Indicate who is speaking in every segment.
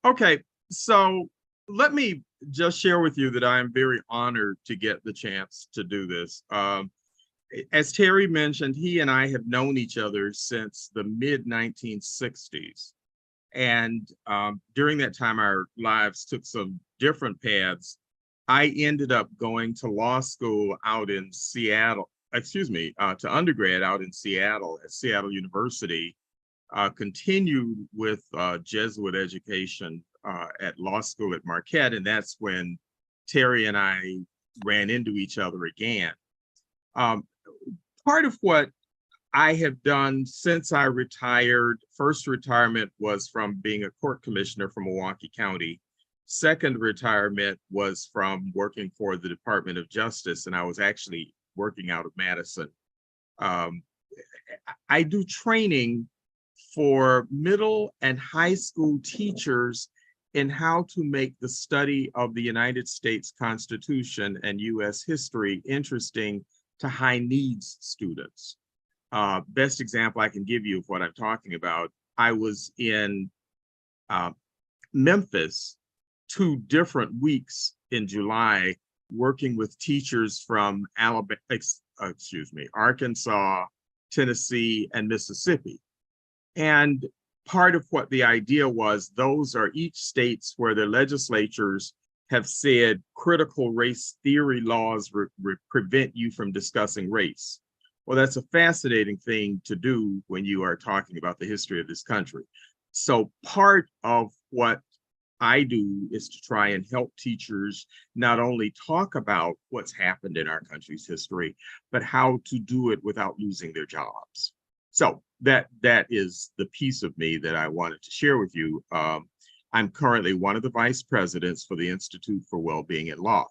Speaker 1: Okay, so let me just share with you that I am very honored to get the chance to do this. As Terry mentioned, he and I have known each other since the mid 1960s. And during that time, our lives took some different paths. I ended up going to law school out in Seattle, to undergrad out in Seattle at Seattle University, continued with Jesuit education at law school at Marquette. And that's when Terry and I ran into each other again. Part of what I have done since I retired, first retirement was from being a court commissioner for Milwaukee County. Second retirement was from working for the Department of Justice, and I was actually working out of Madison. I do training for middle and high school teachers in how to make the study of the United States Constitution and US history interesting to high needs students. Best example I can give you of what I'm talking about, I was in Memphis 2 different weeks in July working with teachers from Arkansas, Tennessee, and Mississippi. And part of what the idea was, those are each states where their legislatures have said critical race theory laws prevent you from discussing race. Well, that's a fascinating thing to do when you are talking about the history of this country. So part of what I do is to try and help teachers not only talk about what's happened in our country's history, but how to do it without losing their jobs. So that is the piece of me that I wanted to share with you. I'm currently one of the vice presidents for the Institute for Wellbeing in Law.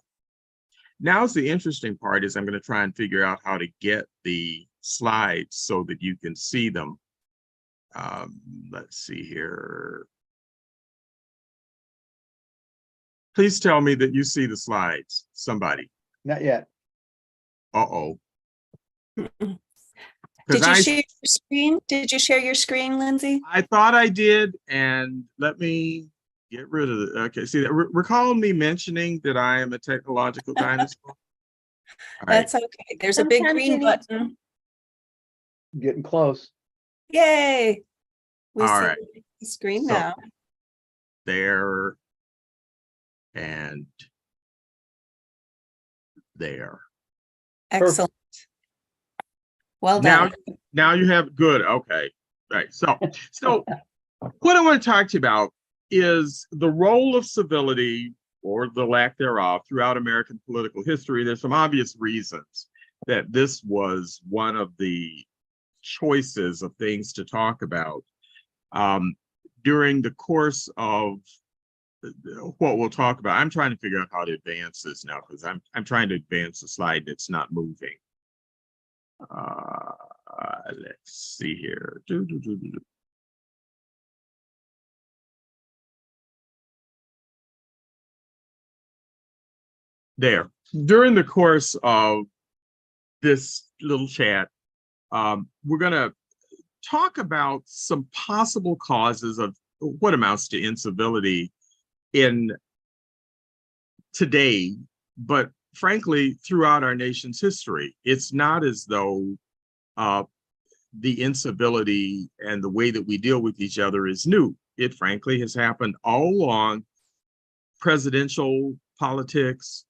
Speaker 1: Now's the interesting part is I'm going to try and figure out how to get the slides so that you can see them. Let's see here. Please tell me that you see the slides, somebody.
Speaker 2: Not yet.
Speaker 1: Uh-oh.
Speaker 3: Did you share your screen? Did you share your screen, Lindsey?
Speaker 1: I thought I did, and let me get rid of it. Okay, see, recall me mentioning that I am a technological dinosaur?
Speaker 3: That's okay. There's a big green button.
Speaker 2: Getting close.
Speaker 3: Yay. We
Speaker 1: All
Speaker 3: see
Speaker 1: right.
Speaker 3: the screen
Speaker 1: So,
Speaker 3: now.
Speaker 1: There and there.
Speaker 3: Excellent. Well done.
Speaker 1: Now you have good. Okay. Right. So what I want to talk to you about is the role of civility or the lack thereof throughout American political history. There's some obvious reasons that this was one of the choices of things to talk about. During the course of what we'll talk about, I'm trying to figure out how to advance this now because I'm trying to advance the slide that's not moving. Let's see here. There. During the course of this little chat, we're going to talk about some possible causes of what amounts to incivility in today, but frankly, throughout our nation's history. It's not as though the incivility and the way that we deal with each other is new. It frankly has happened all along presidential politics,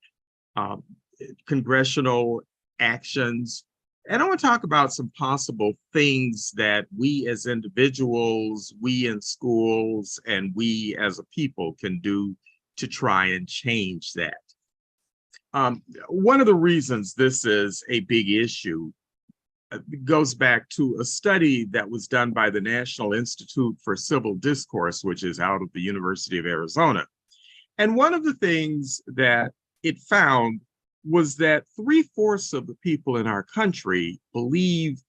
Speaker 1: congressional actions. And I want to talk about some possible things that we as individuals, we in schools, and we as a people can do to try and change that. One of the reasons this is a big issue goes back to a study that was done by the National Institute for Civil Discourse, which is out of the University of Arizona. And one of the things that it found was that 3/4 of the people in our country believe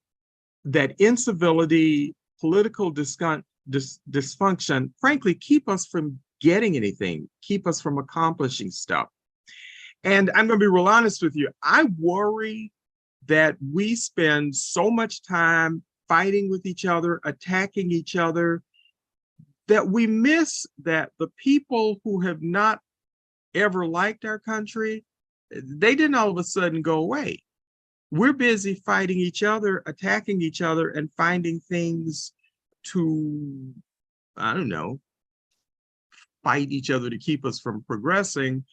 Speaker 1: that incivility, political dysfunction, frankly, keep us from getting anything, keep us from accomplishing stuff. And I'm going to be real honest with you. I worry that we spend so much time fighting with each other, attacking each other, that we miss that the people who have not ever liked our country, they didn't all of a sudden go away. We're busy fighting each other, attacking each other, and finding things to, I don't know, fight each other to keep us from progressing,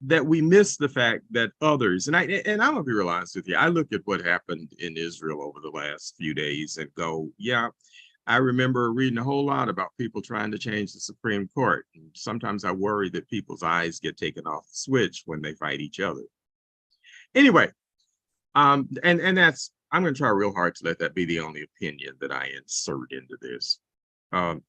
Speaker 1: that we miss the fact that others, and I'm gonna be real honest with you, I look at what happened in Israel over the last few days and go, yeah, I remember reading a whole lot about people trying to change the Supreme Court. And sometimes I worry that people's eyes get taken off the switch when they fight each other. Anyway, and that's, I'm going to try real hard to let that be the only opinion that I insert into this. But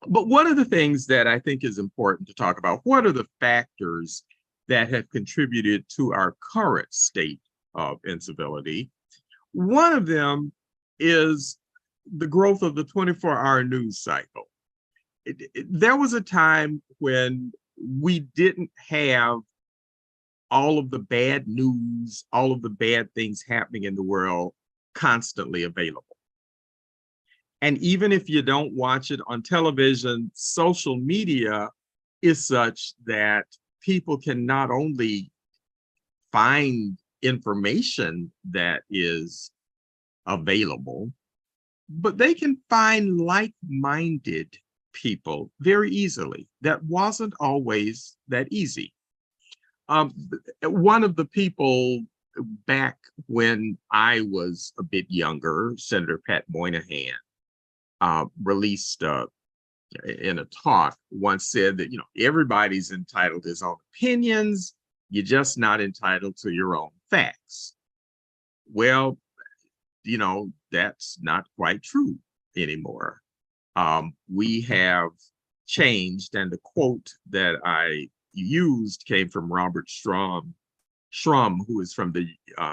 Speaker 1: one of the things that I think is important to talk about, what are the factors that have contributed to our current state of incivility? One of them is the growth of the 24-hour news cycle. There was a time when we didn't have all of the bad news, all of the bad things happening in the world constantly available. And even if you don't watch it on television, social media is such that people can not only find information that is available, but they can find like-minded people very easily. That wasn't always that easy. One of the people back when I was a bit younger, Senator Pat Moynihan, released in a talk, once said that, everybody's entitled to his own opinions, you're just not entitled to your own facts. Well, that's not quite true anymore. We have changed, and the quote that I used came from Robert Shrum, who is from the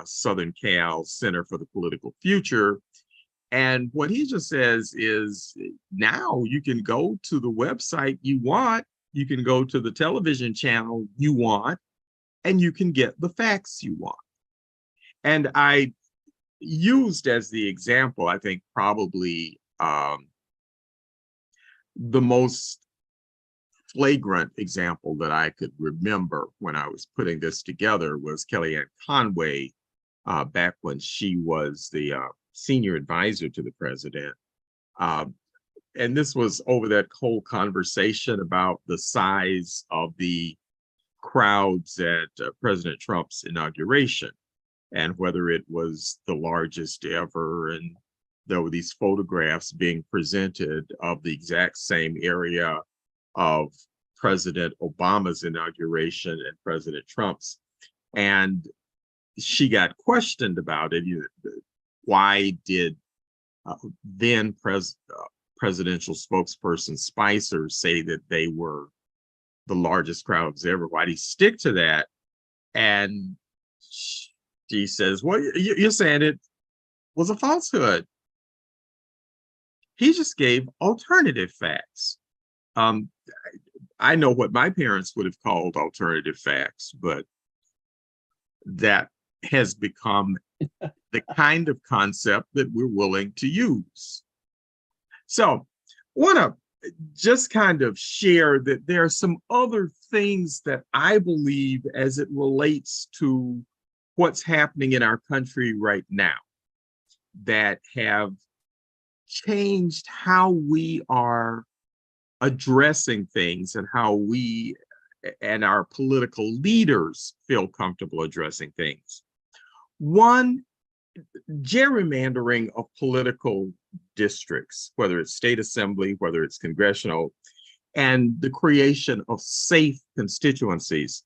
Speaker 1: Southern Cal Center for the Political Future. And what he just says is, now you can go to the website you want, you can go to the television channel you want, and you can get the facts you want. And I used as the example, I think probably the most flagrant example that I could remember when I was putting this together was Kellyanne Conway, back when she was the senior advisor to the president. And this was over that whole conversation about the size of the crowds at President Trump's inauguration, and whether it was the largest ever. And there were these photographs being presented of the exact same area of President Obama's inauguration and President Trump's. And she got questioned about it. Why did then presidential spokesperson Spicer say that they were the largest crowds ever? Why do you stick to that? And she says, well, you're saying it was a falsehood. He just gave alternative facts. I know what my parents would have called alternative facts, but that has become the kind of concept that we're willing to use. So I want to just kind of share that there are some other things that I believe as it relates to what's happening in our country right now that have changed how we are addressing things and how we and our political leaders feel comfortable addressing things. One, gerrymandering of political districts, whether it's state assembly, whether it's congressional, and the creation of safe constituencies.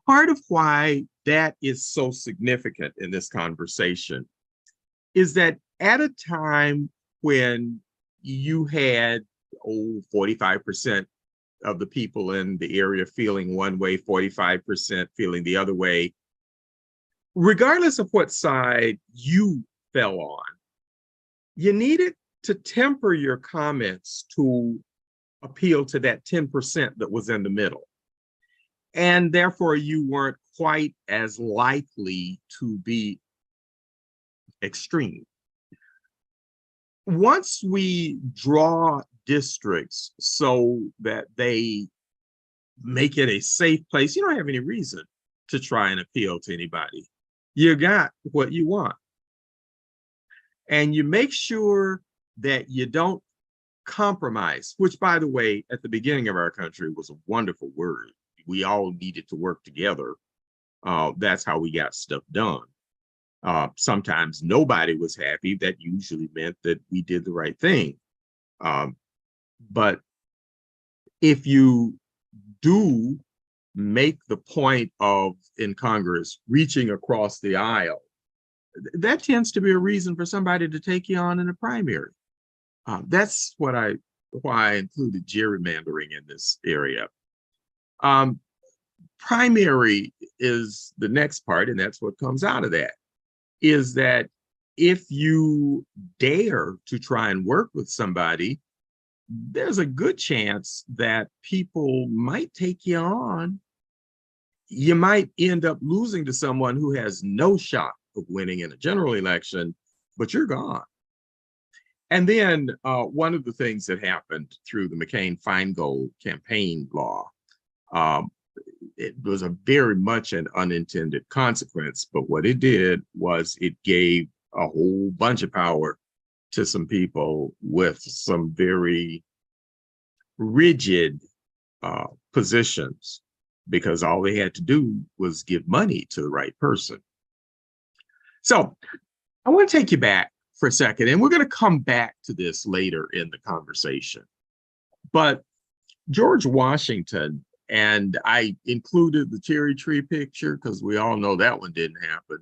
Speaker 1: Part of why that is so significant in this conversation is that at a time when you had 45% of the people in the area feeling one way, 45% feeling the other way, regardless of what side you fell on, you needed to temper your comments to appeal to that 10% that was in the middle. And therefore, you weren't quite as likely to be extreme. once we draw districts so that they make it a safe place, you don't have any reason to try and appeal to anybody. You got what you want. And you make sure that you don't compromise, which, by the way, at the beginning of our country was a wonderful word. We all needed to work together. That's how we got stuff done. Sometimes nobody was happy. That usually meant that we did the right thing. But if you do make the point of, in Congress, reaching across the aisle, that tends to be a reason for somebody to take you on in a primary. That's why I included gerrymandering in this area. Primary is the next part, and that's what comes out of that, is that if you dare to try and work with somebody, there's a good chance that people might take you on. You might end up losing to someone who has no shot of winning in a general election, but you're gone. And then one of the things that happened through the McCain-Feingold campaign law, it was a very much an unintended consequence, but what it did was it gave a whole bunch of power to some people with some very rigid positions, because all they had to do was give money to the right person. So I want to take you back for a second, and we're going to come back to this later in the conversation. But George Washington, and I included the cherry tree picture because we all know that one didn't happen,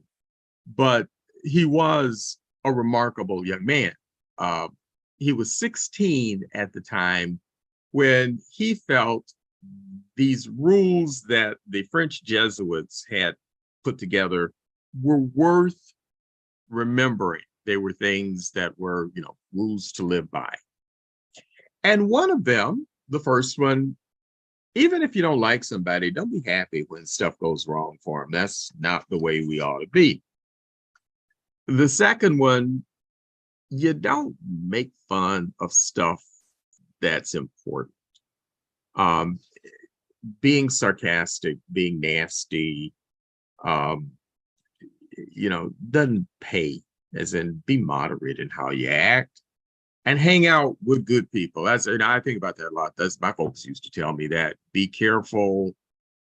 Speaker 1: but he was a remarkable young man. He was 16 at the time when he felt these rules that the French Jesuits had put together were worth remembering. They were things that were, rules to live by. And one of them, the first one, even if you don't like somebody, don't be happy when stuff goes wrong for them. That's not the way we ought to be. The second one, you don't make fun of stuff that's important. Being sarcastic, being nasty, doesn't pay, as in be moderate in how you act and hang out with good people. And I think about that a lot. That's my folks used to tell me that. Be careful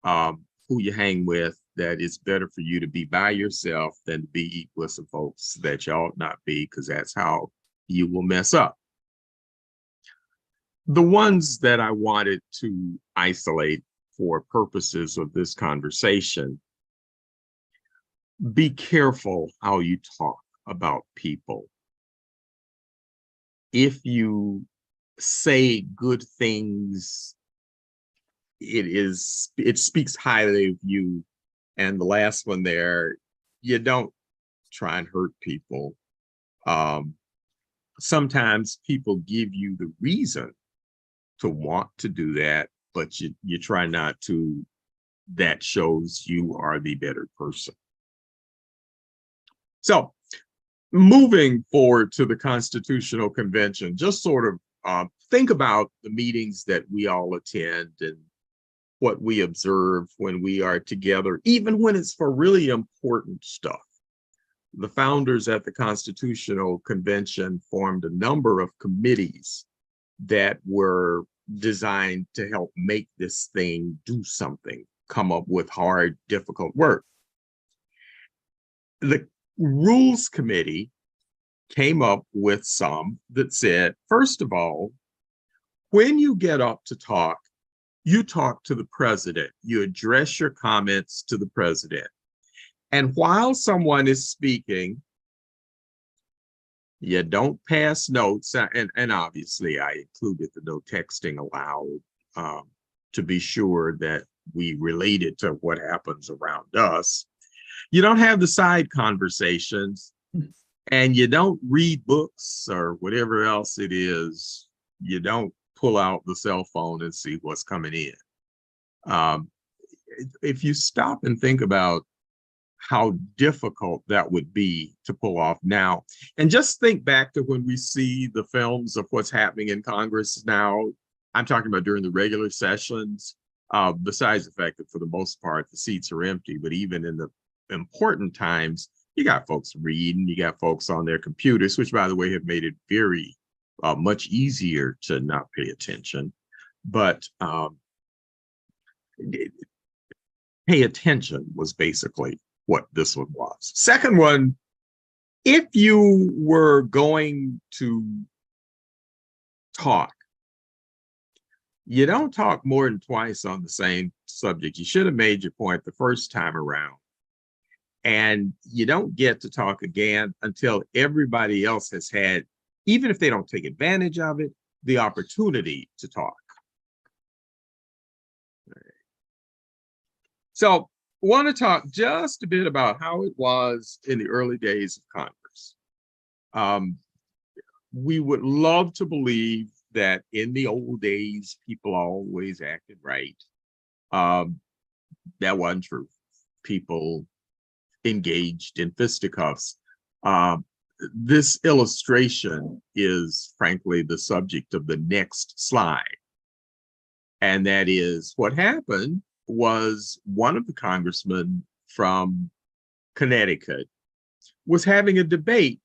Speaker 1: who you hang with, that it's better for you to be by yourself than to be with some folks that you ought not be, because that's how you will mess up. The ones that I wanted to isolate for purposes of this conversation: be careful how you talk about people. If you say good things, it speaks highly of you. And the last one there, you don't try and hurt people. Sometimes people give you the reason to want to do that, but you try not to. That shows you are the better person. So moving forward to the Constitutional Convention, just sort of think about the meetings that we all attend and what we observe when we are together, even when it's for really important stuff. The founders at the Constitutional Convention formed a number of committees that were designed to help make this thing do something, come up with hard, difficult work. The Rules Committee came up with some that said, first of all, when you get up to talk, you talk to the president. You address your comments to the president. And while someone is speaking, you don't pass notes. And obviously, I included the no texting allowed to be sure that we relate it to what happens around us. You don't have the side conversations, and you don't read books or whatever else it is. You don't pull out the cell phone and see what's coming in. If you stop and think about how difficult that would be to pull off now. And just think back to when we see the films of what's happening in Congress now. I'm talking about during the regular sessions, besides the fact that for the most part, the seats are empty, but even in the important times, you got folks reading, you got folks on their computers, which by the way, have made it very much easier to not pay attention. But pay attention was basically what this one was. Second one, if you were going to talk, you don't talk more than twice on the same subject. You should have made your point the first time around. And you don't get to talk again until everybody else has had, even if they don't take advantage of it, the opportunity to talk. So I want to talk just a bit about how it was in the early days of Congress. We would love to believe that in the old days, people always acted right. That wasn't true. People engaged in fisticuffs. This illustration is frankly the subject of the next slide. And that is what happened was one of the congressmen from Connecticut was having a debate,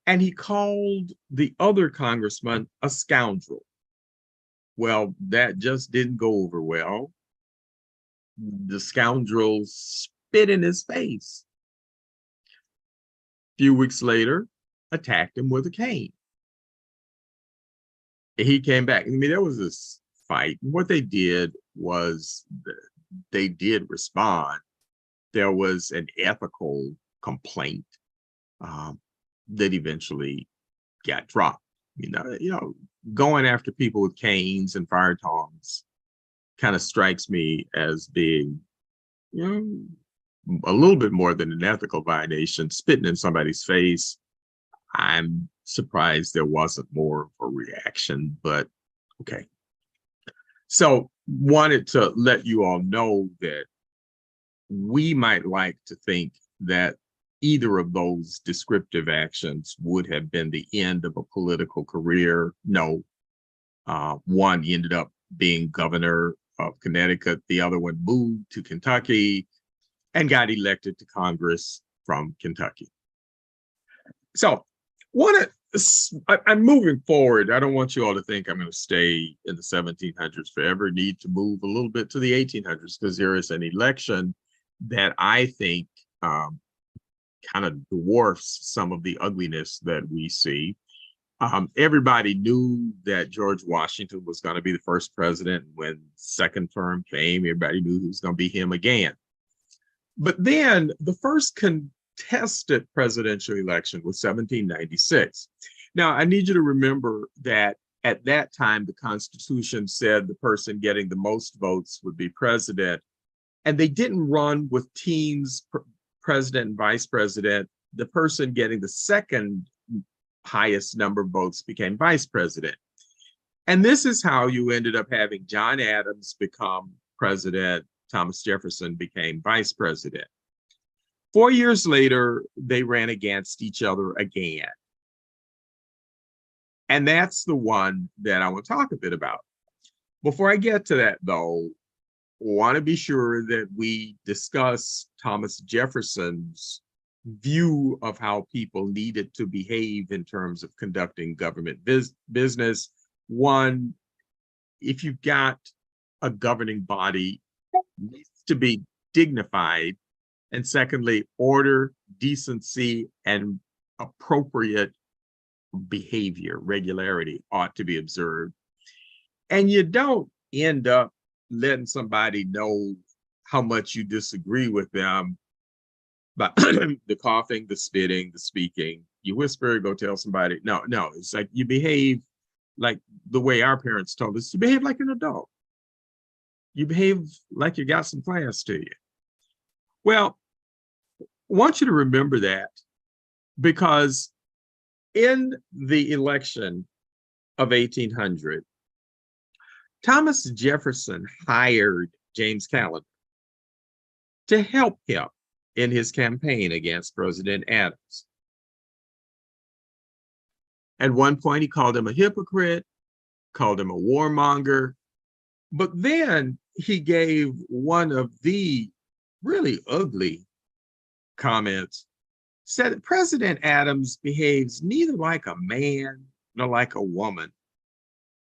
Speaker 1: and he called the other congressman a scoundrel. Well, that just didn't go over well. The scoundrel spit in his face. A few weeks later, attacked him with a cane. He came back. I mean, there was this fight. What they did was they did respond. There was an ethical complaint that eventually got dropped. You know, going after people with canes and fire tongs kind of strikes me as being, a little bit more than an ethical violation. Spitting in somebody's face, I'm surprised there wasn't more of a reaction, but okay. So wanted to let you all know that we might like to think that either of those descriptive actions would have been the end of a political career. No, one ended up being governor of Connecticut. The other one moved to Kentucky and got elected to Congress from Kentucky. So I'm moving forward. I don't want you all to think I'm going to stay in the 1700s forever. I need to move a little bit to the 1800s because there is an election that I think kind of dwarfs some of the ugliness that we see. Everybody knew that George Washington was going to be the first president. When second term came, everybody knew he was going to be him again. But then the first contested presidential election was 1796. Now, I need you to remember that at that time, the Constitution said the person getting the most votes would be president. And they didn't run with teams, president and vice president. The person getting the second highest number of votes became vice president. And this is how you ended up having John Adams become president. Thomas Jefferson became vice president. 4 years later, they ran against each other again. And that's the one that I want to talk a bit about. Before I get to that, though, I want to be sure that we discuss Thomas Jefferson's view of how people needed to behave in terms of conducting government business. One, if you've got a governing body, it needs to be dignified. And secondly, order, decency, and appropriate behavior, regularity ought to be observed. And you don't end up letting somebody know how much you disagree with them by the coughing, the spitting, the speaking. You whisper, go tell somebody. No, it's like you behave like the way our parents told us. You behave like an adult. You behave like you got some class to you. Well, I want you to remember that because in the election of 1800, Thomas Jefferson hired James Callender to help him in his campaign against President Adams. At one point, he called him a hypocrite, called him a warmonger, but then he gave one of the really ugly comments, said that President Adams behaves neither like a man nor like a woman.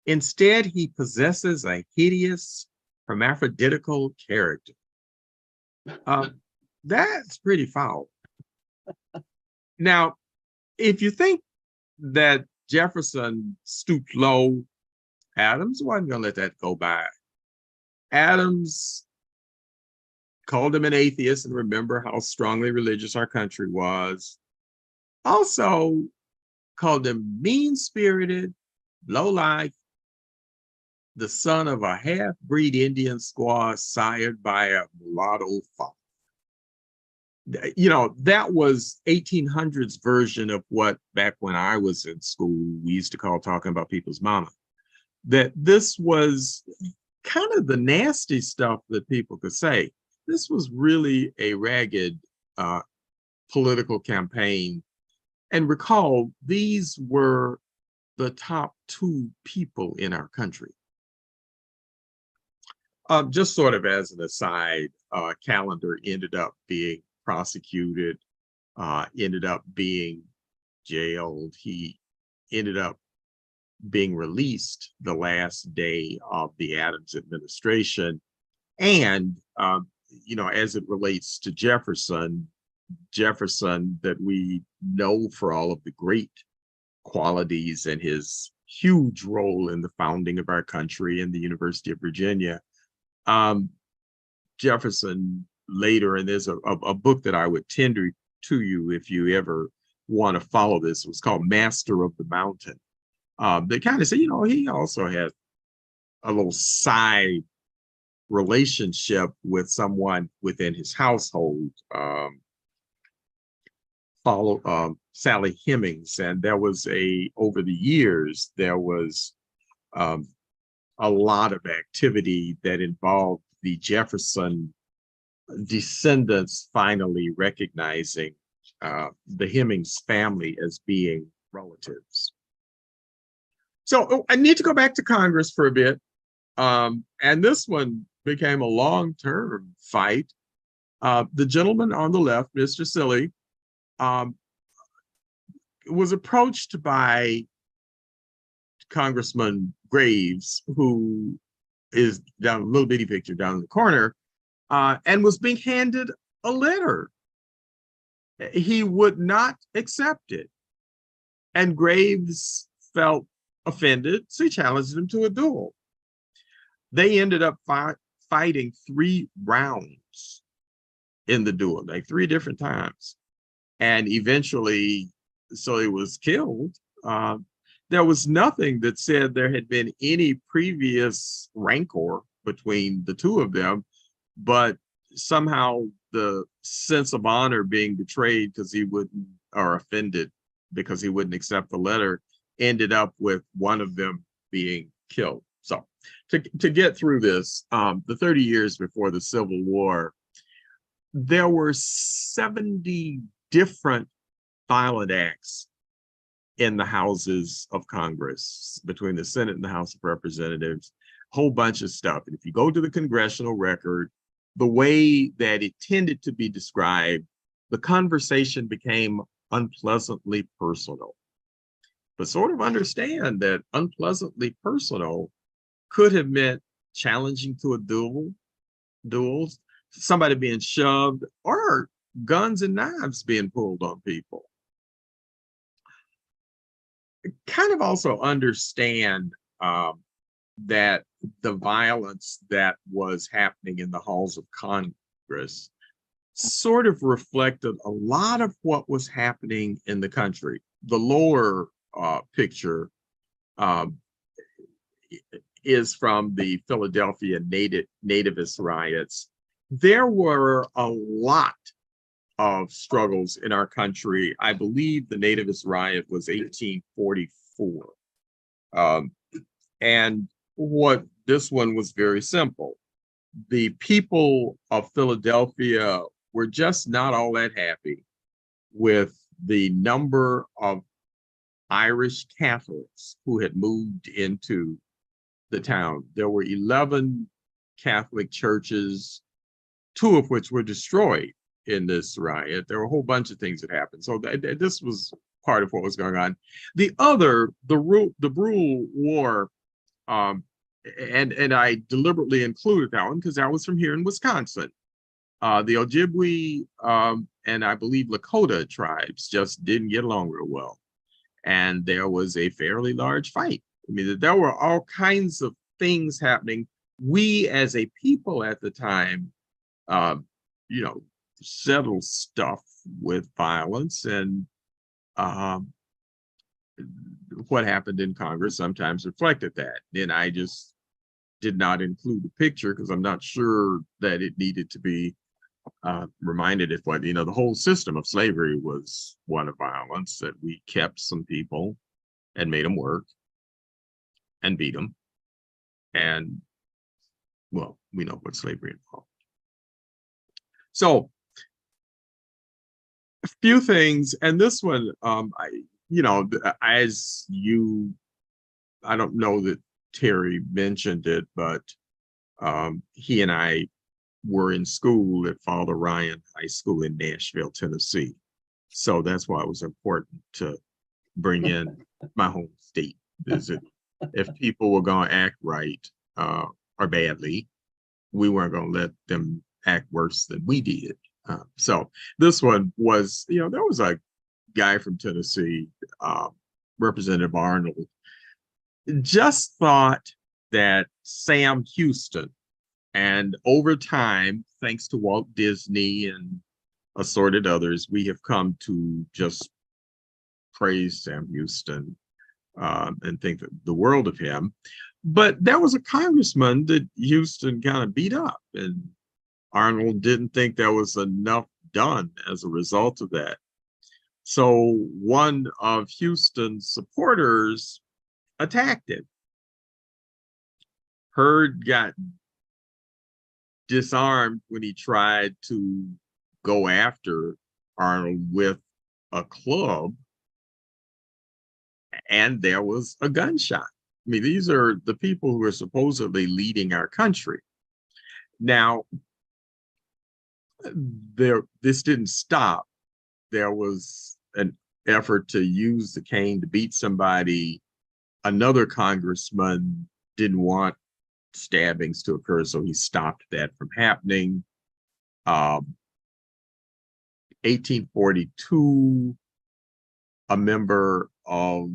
Speaker 1: Instead, he possesses a hideous, hermaphroditical character. That's pretty foul. Now, if you think that Jefferson stooped low, Adams wasn't going to let that go by. Adams called him an atheist, and remember how strongly religious our country was. Also called him mean-spirited, low-life, the son of a half-breed Indian squaw sired by a mulatto father. You know, that was 1800s version of what back when I was in school, we used to call talking about people's mama. That this was kind of the nasty stuff that people could say. This was really a ragged political campaign. And recall, these were the top 2 people in our country. Just sort of as an aside, Callender ended up being prosecuted, ended up being jailed. He ended up being released the last day of the Adams administration. And, you know, as it relates to Jefferson that we know for all of the great qualities and his huge role in the founding of our country and the University of Virginia. Jefferson later, and there's a book that I would tender to you if you ever want to follow this. It was called Master of the Mountain. They kind of say, you know, he also had a little side relationship with someone within his household, Sally Hemings, and there was over the years, there was a lot of activity that involved the Jefferson descendants finally recognizing the Hemings family as being relatives. So I need to go back to Congress for a bit. And this one became a long-term fight. The gentleman on the left, Mr. Silly, was approached by Congressman Graves, who is down a little bitty picture down in the corner, and was being handed a letter. He would not accept it. And Graves felt offended, so he challenged him to a duel. They ended up fighting 3 rounds in the duel, like 3 different times. And eventually, so he was killed. There was nothing that said there had been any previous rancor between the 2 of them, but somehow the sense of honor being betrayed because he wouldn't, or offended because he wouldn't accept the letter, ended up with one of them being killed. So to get through this, the 30 years before the Civil War, there were 70 different violent acts in the houses of Congress, between the Senate and the House of Representatives, a whole bunch of stuff. And if you go to the congressional record, the way that it tended to be described, the conversation became unpleasantly personal. But sort of understand that unpleasantly personal could have meant challenging to a duels, somebody being shoved, or guns and knives being pulled on people. Kind of also understand that the violence that was happening in the halls of Congress sort of reflected a lot of what was happening in the country. The lower picture is from the Philadelphia nativist riots. There were a lot of struggles in our country. I believe the nativist riot was 1844. And what this one was very simple. The people of Philadelphia were just not all that happy with the number of Irish Catholics who had moved into the town. There were 11 Catholic churches, 2 of which were destroyed in this riot. There were a whole bunch of things that happened. So this was part of what was going on. The other, the Brule War, and I deliberately included that one because that was from here in Wisconsin. The Ojibwe and I believe Lakota tribes just didn't get along real well. And there was a fairly large fight. I mean, there were all kinds of things happening. We as a people at the time, you know, settled stuff with violence, and what happened in Congress sometimes reflected that. And I just did not include the picture because I'm not sure that it needed to be reminded if what, you know, the whole system of slavery was one of violence, that we kept some people and made them work and beat them. And well, we know what slavery involved. So a few things, and this one, you know, as you, I don't know that Terry mentioned it, but he and I were in school at Father Ryan High School in Nashville, Tennessee. So that's why it was important to bring in my home state visit. If people were going to act right or badly, we weren't going to let them act worse than we did. So this one was, you know, there was a guy from Tennessee, Representative Arnold, just thought that Sam Houston, and over time, thanks to Walt Disney and assorted others, we have come to just praise Sam Houston and think the world of him. But there was a congressman that Houston kind of beat up, and Arnold didn't think there was enough done as a result of that. So one of Houston's supporters attacked him. Hurd got disarmed when he tried to go after Arnold with a club, and there was a gunshot. I mean, these are the people who are supposedly leading our country. Now, this didn't stop. There was an effort to use the cane to beat somebody. Another congressman didn't want stabbings to occur, so he stopped that from happening. 1842, a member of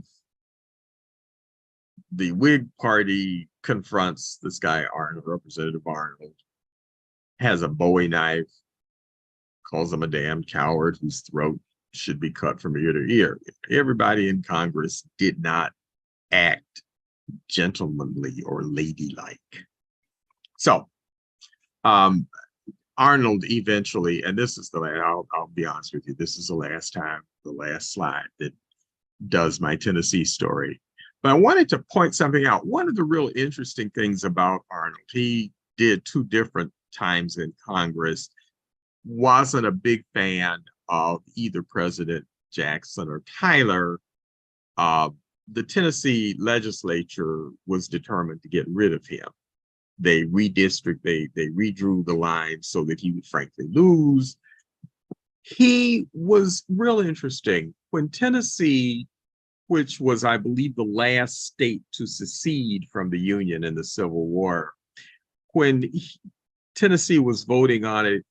Speaker 1: the Whig Party confronts this guy, Arnold, Representative Arnold, has a Bowie knife, calls him a damn coward whose throat should be cut from ear to ear. Everybody in Congress did not act gentlemanly or ladylike. So Arnold eventually, and this is the last, I'll be honest with you, this is the last time, the last slide that does my Tennessee story. But I wanted to point something out. One of the real interesting things about Arnold, he did 2 different times in Congress, wasn't a big fan of either President Jackson or Tyler. The Tennessee legislature was determined to get rid of him. They redrew the line so that he would frankly lose. He was real interesting. When Tennessee, which was, I believe, the last state to secede from the Union in the Civil War, when Tennessee was voting on it,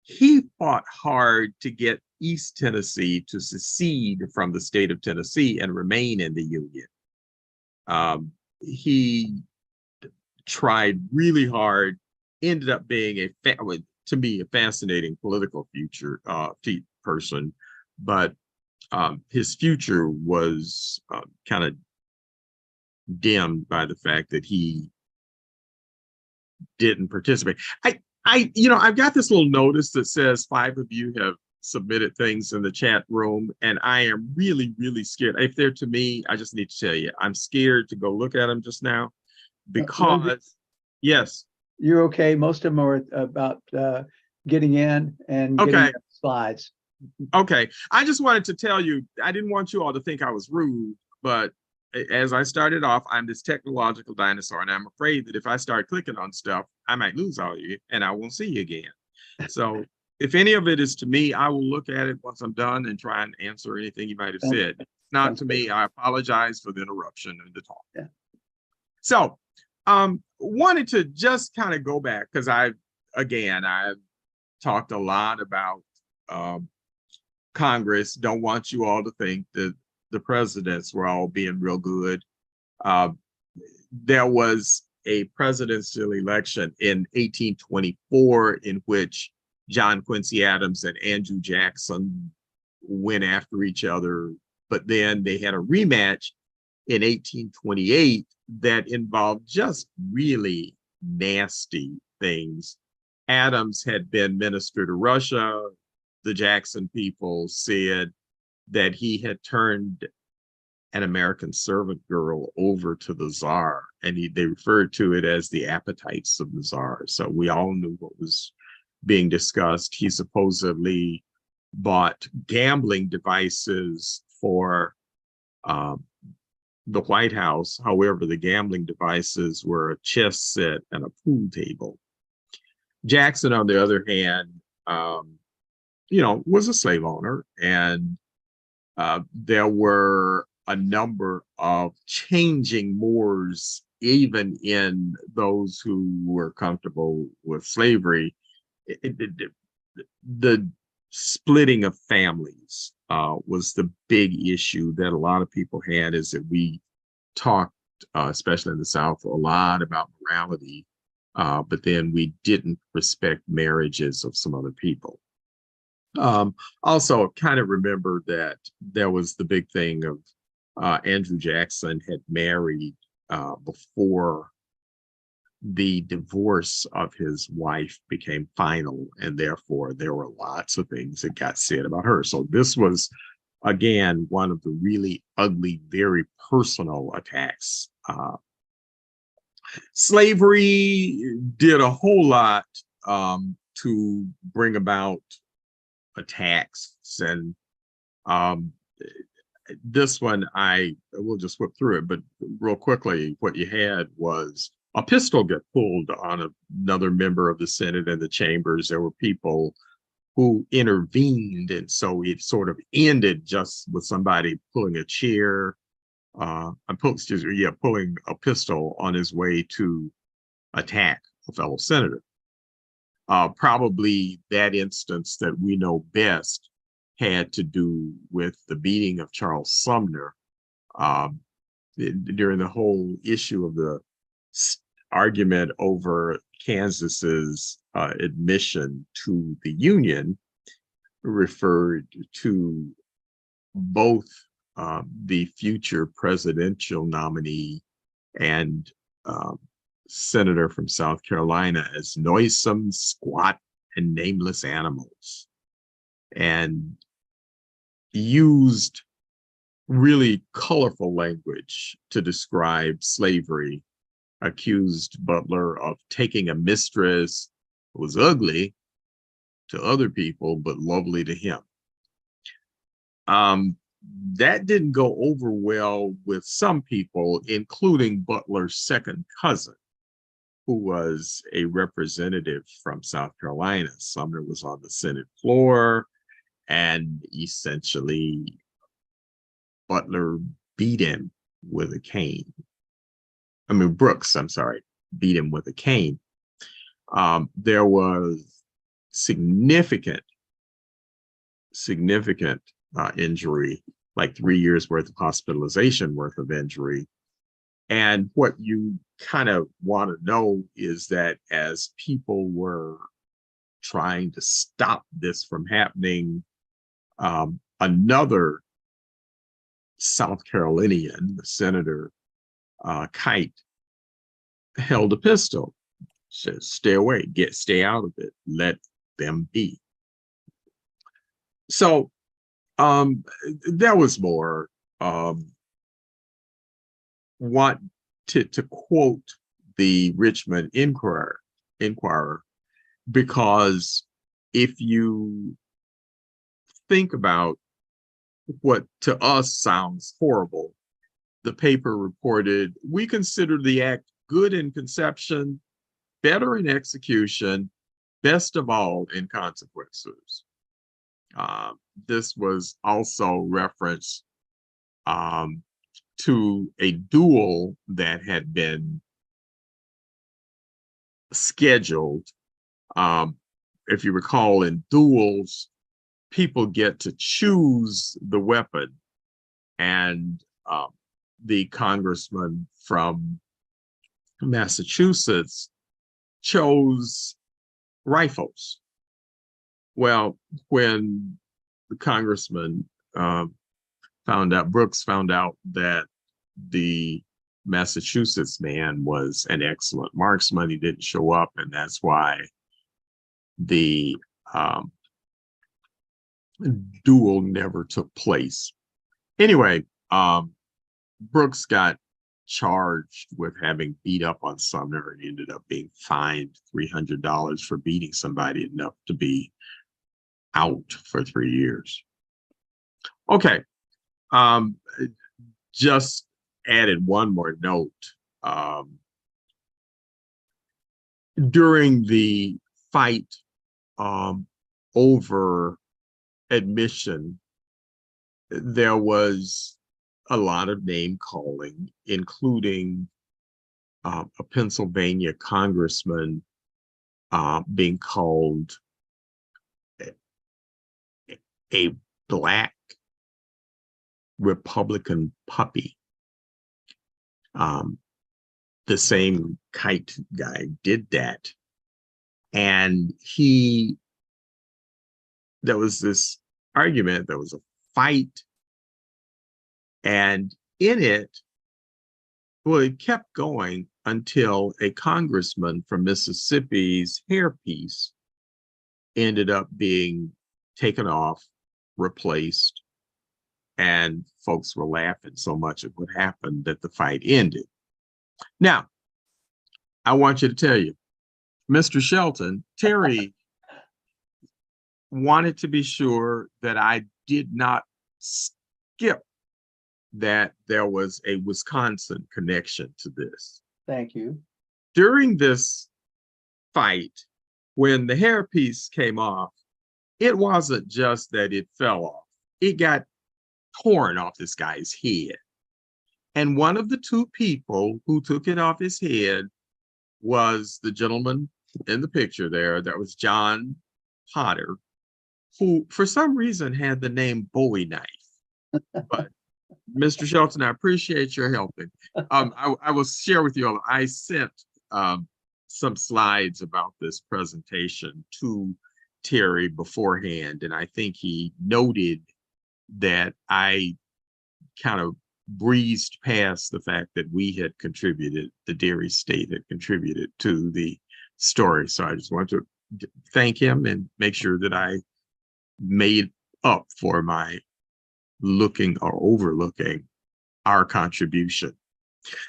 Speaker 1: he fought hard to get East Tennessee to secede from the state of Tennessee and remain in the Union. He tried really hard, ended up being to me, a fascinating political person, but his future was kind of dimmed by the fact that he didn't participate. I've got this little notice that says 5 of you have submitted things in the chat room, and I am really, really scared. If they're to me, I just need to tell you, I'm scared to go look at them just now because, yes.
Speaker 2: You're okay. Most of them are about getting in and getting
Speaker 1: Okay.
Speaker 2: the slides.
Speaker 1: Okay. I just wanted to tell you, I didn't want you all to think I was rude, but as I started off, I'm this technological dinosaur, and I'm afraid that if I start clicking on stuff, I might lose all of you and I won't see you again. So if any of it is to me, I will look at it once I'm done and try and answer anything you might have said. If not
Speaker 2: Sounds
Speaker 1: to me, I apologize for the interruption and the talk.
Speaker 2: Yeah.
Speaker 1: So wanted to just kind of go back because I've talked a lot about Congress. Don't want you all to think that the presidents were all being real good. There was a presidential election in 1824 in which John Quincy Adams and Andrew Jackson went after each other, but then they had a rematch in 1828 that involved just really nasty things. Adams had been minister to Russia. The Jackson people said that he had turned an American servant girl over to the Tsar, and they referred to it as the appetites of the Tsar. So we all knew what was being discussed. He supposedly bought gambling devices for the White House. However, the gambling devices were a chess set and a pool table. Jackson, on the other hand, was a slave owner, and there were a number of changing mores, even in those who were comfortable with slavery. The splitting of families was the big issue that a lot of people had, is that we talked, especially in the South, a lot about morality, but then we didn't respect marriages of some other people. Also, kind of remember that there was the big thing of Andrew Jackson had married before the divorce of his wife became final, and therefore there were lots of things that got said about her. So this was, again, one of the really ugly, very personal attacks. Slavery did a whole lot to bring about attacks, and this one I will just whip through it, but real quickly, what you had was a pistol get pulled on another member of the Senate and the chambers. There were people who intervened, and so it sort of ended just with somebody pulling a chair, pulling a pistol on his way to attack a fellow senator. Probably that instance that we know best had to do with the beating of Charles Sumner during the whole issue of the argument over Kansas's admission to the Union, referred to both the future presidential nominee and senator from South Carolina as noisome, squat, and nameless animals, and used really colorful language to describe slavery, accused Butler of taking a mistress who was ugly to other people, but lovely to him. That didn't go over well with some people, including Butler's second cousin, who was a representative from South Carolina. Sumner was on the Senate floor, and essentially Butler beat him with a cane. Brooks, beat him with a cane. There was significant injury, like 3 years worth of hospitalization worth of injury. And what you kind of want to know is that as people were trying to stop this from happening, another South Carolinian, Senator Kite, held a pistol, said, "Stay away, stay out of it, let them be." So there was more. Want to quote the Richmond Inquirer, because if you think about what to us sounds horrible, the paper reported, we consider the act good in conception, better in execution, best of all in consequences. This was also reference to a duel that had been scheduled. If you recall, in duels, people get to choose the weapon, and the congressman from Massachusetts chose rifles. Well, when the congressman Brooks found out that the Massachusetts man was an excellent marksman, he didn't show up, and that's why the duel never took place. Anyway, Brooks got charged with having beat up on Sumner and ended up being fined $300 for beating somebody enough to be out for 3 years. Okay, just added one more note. During the fight over admission, there was a lot of name calling, including a Pennsylvania congressman being called a black Republican puppy. The same Kite guy did that. And there was this argument, there was a fight, and in it, well, it kept going until a congressman from Mississippi's hairpiece ended up being taken off, replaced, and folks were laughing so much at what happened that the fight ended. Now, I want you to tell you, Mr. Shelton, Terry wanted to be sure that I did not skip that there was a Wisconsin connection to this.
Speaker 2: Thank you.
Speaker 1: During this fight, when the hairpiece came off, it wasn't just that it fell off. It got torn off this guy's head. And one of the two people who took it off his head was the gentleman in the picture there. That was John Potter, who for some reason had the name Bowie Knife. But Mr. Shelton, I appreciate your helping. I will share with you all, I sent some slides about this presentation to Terry beforehand, and I think he noted that I kind of breezed past the fact that we had contributed, the Dairy State had contributed to the story. So I just want to thank him and make sure that I made up for my looking or overlooking our contribution.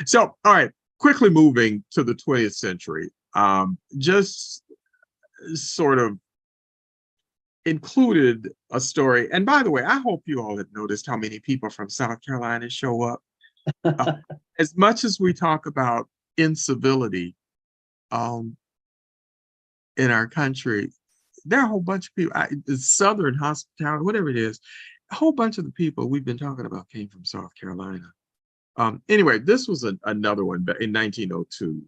Speaker 1: So, all right, quickly moving to the 20th century, just sort of included a story. And by the way, I hope you all have noticed how many people from South Carolina show up. As much as we talk about incivility in our country, there are a whole bunch of people, Southern hospitality, whatever it is, a whole bunch of the people we've been talking about came from South Carolina. Anyway, this was another one in 1902.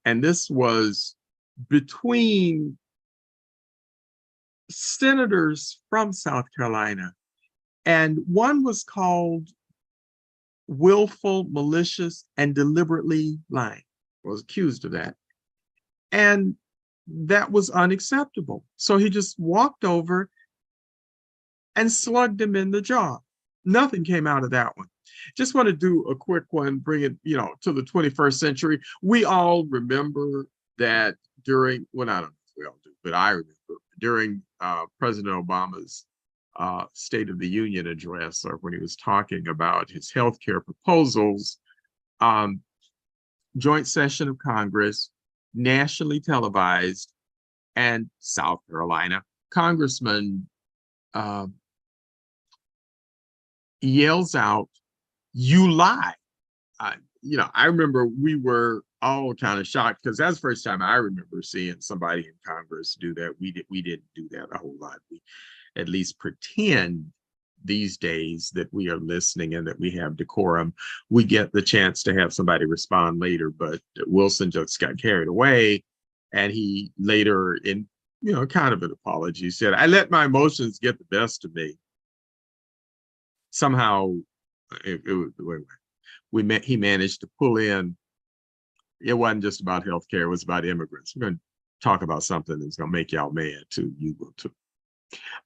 Speaker 1: And this was between senators from South Carolina, and one was called willful, malicious, and deliberately lying. Was accused of that. And that was unacceptable. So he just walked over and slugged him in the jaw. Nothing came out of that one. Just want to do a quick one, bring it, to the 21st century. We all remember that during, well, I don't know if we all do, but I remember during President Obama's State of the Union address, or when he was talking about his healthcare proposals, joint session of Congress, nationally televised, and South Carolina congressman yells out, "You lie." I remember we were all kind of shocked because that's the first time I remember seeing somebody in Congress do that. We didn't do that a whole lot. We at least pretend these days that we are listening and that we have decorum. We get the chance to have somebody respond later, but Wilson just got carried away, and he later, in kind of an apology, said, "I let my emotions get the best of me." Somehow, he managed to pull in. It wasn't just about healthcare; it was about immigrants. We're going to talk about something that's going to make y'all mad too. You will too.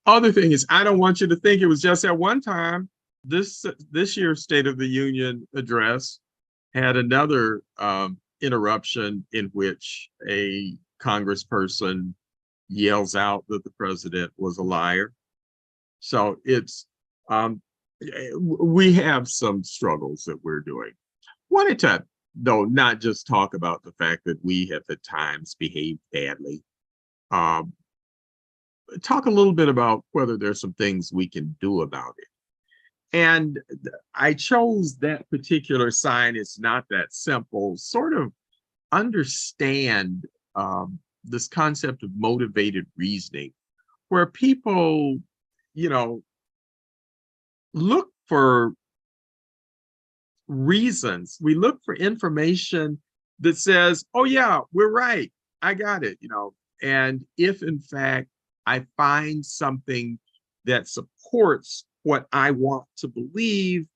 Speaker 1: Other thing is, I don't want you to think it was just at one time. This year's State of the Union address had another interruption in which a congressperson yells out that the president was a liar. So it's we have some struggles that we're doing. Wanted to, though, not just talk about the fact that we have at times behaved badly. Talk a little bit about whether there's some things we can do about it. And I chose that particular sign. It's not that simple. Sort of understand this concept of motivated reasoning, where people, look for reasons. We look for information that says, "Oh yeah, we're right. I got it." And if in fact I find something that supports what I want to believe,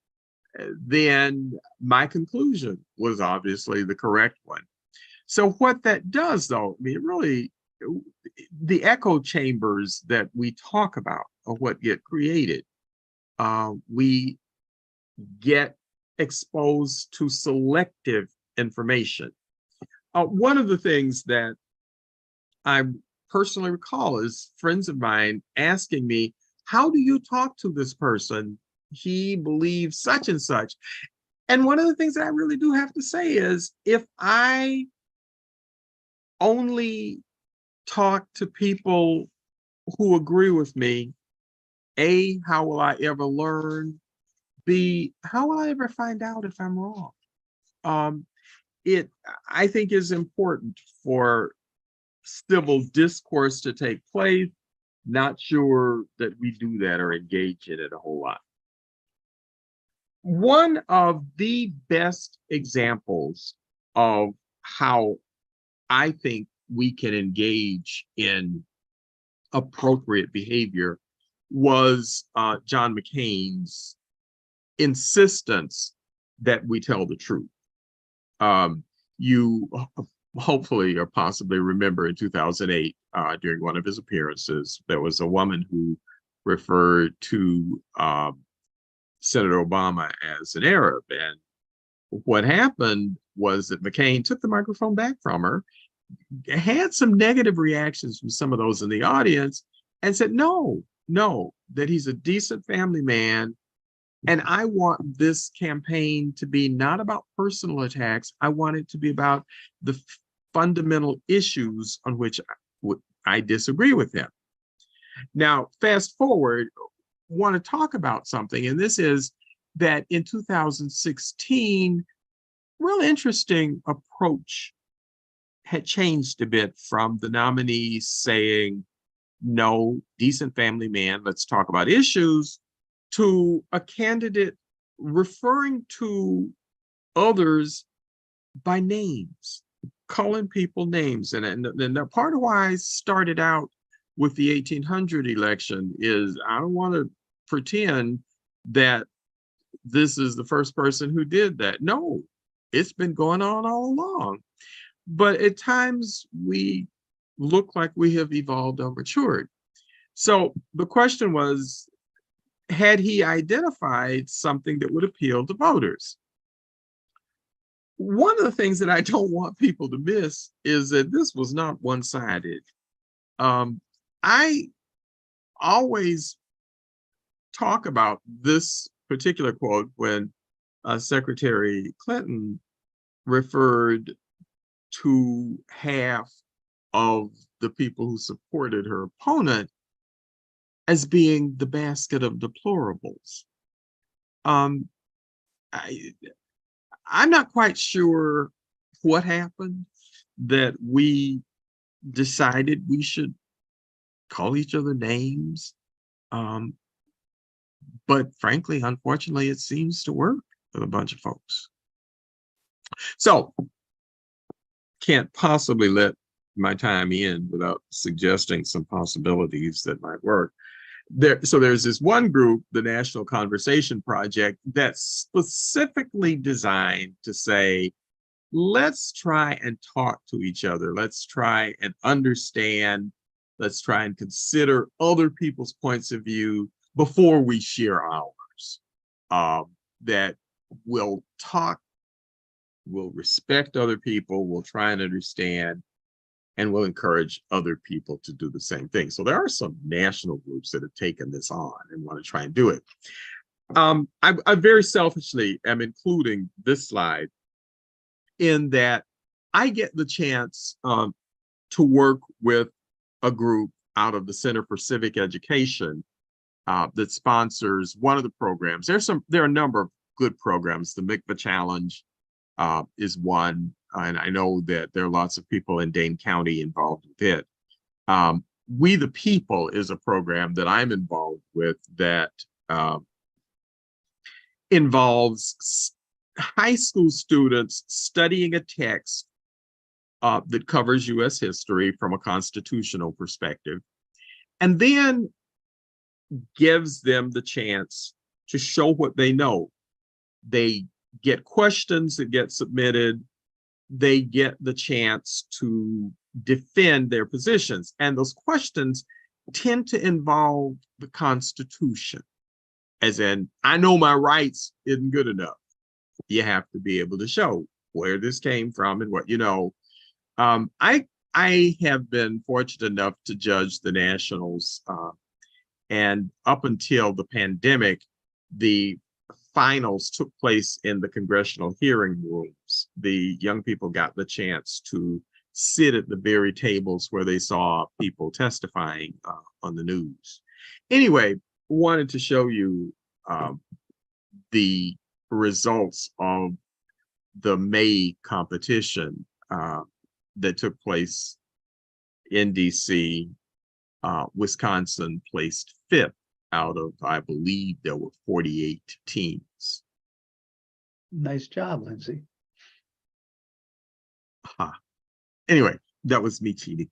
Speaker 1: then my conclusion was obviously the correct one. So what that does, though, really, the echo chambers that we talk about are what get created. We get exposed to selective information. One of the things that I personally recall is friends of mine asking me, "How do you talk to this person? He believes such and such." And one of the things that I really do have to say is, if I only talk to people who agree with me, A, how will I ever learn? B, how will I ever find out if I'm wrong? It, I think, is important for civil discourse to take place. Not sure that we do that or engage in it a whole lot. One of the best examples of how I think we can engage in appropriate behavior was John McCain's insistence that we tell the truth. You hopefully or possibly remember in 2008, during one of his appearances, there was a woman who referred to Senator Obama as an Arab. And what happened was that McCain took the microphone back from her, had some negative reactions from some of those in the audience, and said, no, that he's a decent family man. And I want this campaign to be not about personal attacks. I want it to be about the fundamental issues on which I disagree with him. Now, fast forward, want to talk about something, and this is that in 2016, real interesting approach had changed a bit from the nominee saying, "No, decent family man, let's talk about issues," to a candidate referring to others by names, calling people names. And part of why I started out with the 1800 election is I don't want to pretend that this is the first person who did that. No, it's been going on all along. But at times we look like we have evolved or matured. So the question was, had he identified something that would appeal to voters? One of the things that I don't want people to miss is that this was not one-sided. I always talk about this particular quote when Secretary Clinton referred to half of the people who supported her opponent as being the basket of deplorables. I'm not quite sure what happened that we decided we should call each other names. But frankly, unfortunately, it seems to work with a bunch of folks. So can't possibly let my time end without suggesting some possibilities that might work. So there's this one group, the National Conversation Project, that's specifically designed to say, let's try and talk to each other. Let's try and understand. Let's try and consider other people's points of view before we share ours. That we'll talk, we'll respect other people, we'll try and understand, and we'll encourage other people to do the same thing. So there are some national groups that have taken this on and want to try and do it. I very selfishly am including this slide in that I get the chance to work with a group out of the Center for Civic Education that sponsors one of the programs. There are a number of good programs. The MICVA Challenge is one, and I know that there are lots of people in Dane County involved with it. We the People is a program that I'm involved with that involves high school students studying a text that covers U.S. history from a constitutional perspective, and then gives them the chance to show what they know. They get questions that get submitted. They get the chance to defend their positions. And those questions tend to involve the Constitution. As in, I know my rights isn't good enough. You have to be able to show where this came from and what you know. I have been fortunate enough to judge the nationals, and up until the pandemic, the finals took place in the congressional hearing rooms. The young people got the chance to sit at the very tables where they saw people testifying on the news. Anyway, wanted to show you the results of the May competition that took place in DC. Wisconsin placed 5th out of, I believe, there were 48 teams.
Speaker 2: Nice job, Lindsey.
Speaker 1: Anyway, that was me cheating.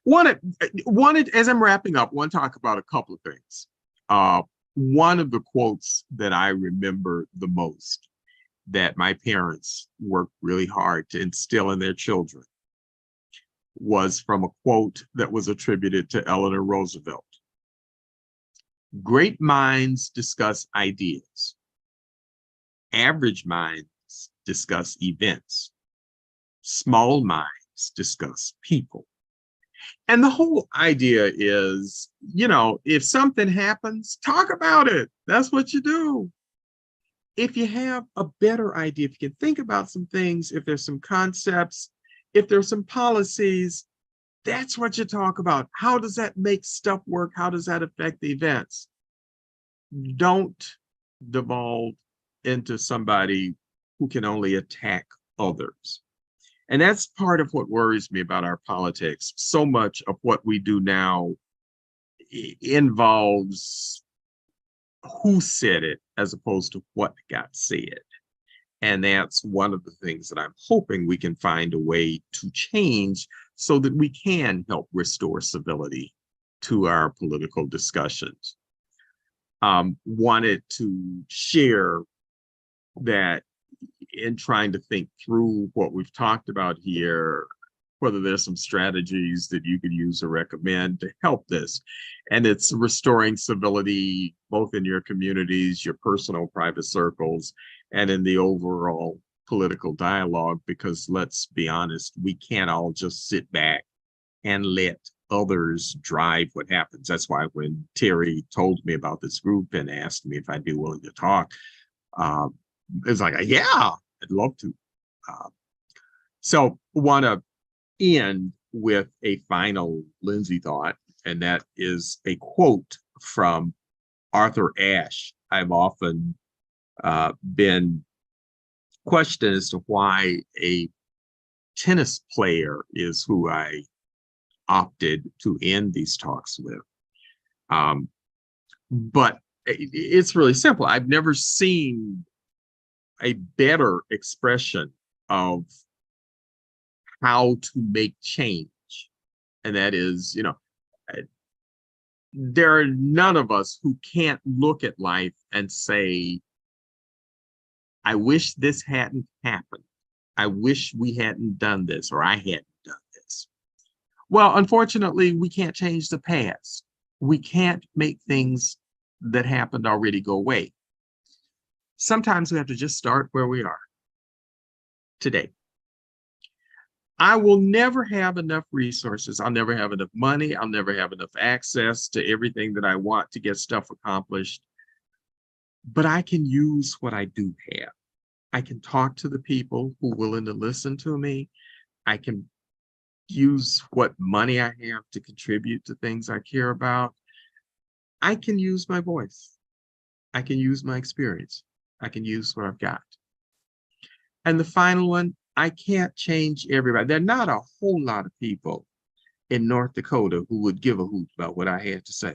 Speaker 1: Wanted, as I'm wrapping up, want to talk about a couple of things. One of the quotes that I remember the most that my parents worked really hard to instill in their children was from a quote that was attributed to Eleanor Roosevelt. Great minds discuss ideas. Average minds discuss events. Small minds discuss people. And the whole idea is, you know, if something happens, talk about it. That's what you do. If you have a better idea, if you can think about some things, if there's some concepts, if there's some policies, that's what you talk about. How does that make stuff work? How does that affect the events? Don't devolve into somebody who can only attack others. And that's part of what worries me about our politics. So much of what we do now involves who said it as opposed to what got said. And that's one of the things that I'm hoping we can find a way to change so that we can help restore civility to our political discussions. Wanted to share that in trying to think through what we've talked about here, whether there's some strategies that you could use or recommend to help this. And it's restoring civility, both in your communities, your personal private circles, and in the overall political dialogue, because let's be honest, we can't all just sit back and let others drive what happens. That's why when Terry told me about this group and asked me if I'd be willing to talk, it's like, yeah, I'd love to. So want to end with a final Lindsey thought, and that is a quote from Arthur Ashe. I've often been questioned as to why a tennis player is who I opted to end these talks with. But it's really simple. I've never seen a better expression of how to make change. And that is, there are none of us who can't look at life and say, I wish this hadn't happened. I wish we hadn't done this, or I hadn't done this. Well, unfortunately, we can't change the past. We can't make things that happened already go away. Sometimes we have to just start where we are today. I will never have enough resources. I'll never have enough money. I'll never have enough access to everything that I want to get stuff accomplished. But I can use what I do have. I can talk to the people who are willing to listen to me. I can use what money I have to contribute to things I care about. I can use my voice. I can use my experience. I can use what I've got. And the final one, I can't change everybody. There are not a whole lot of people in North Dakota who would give a hoot about what I had to say.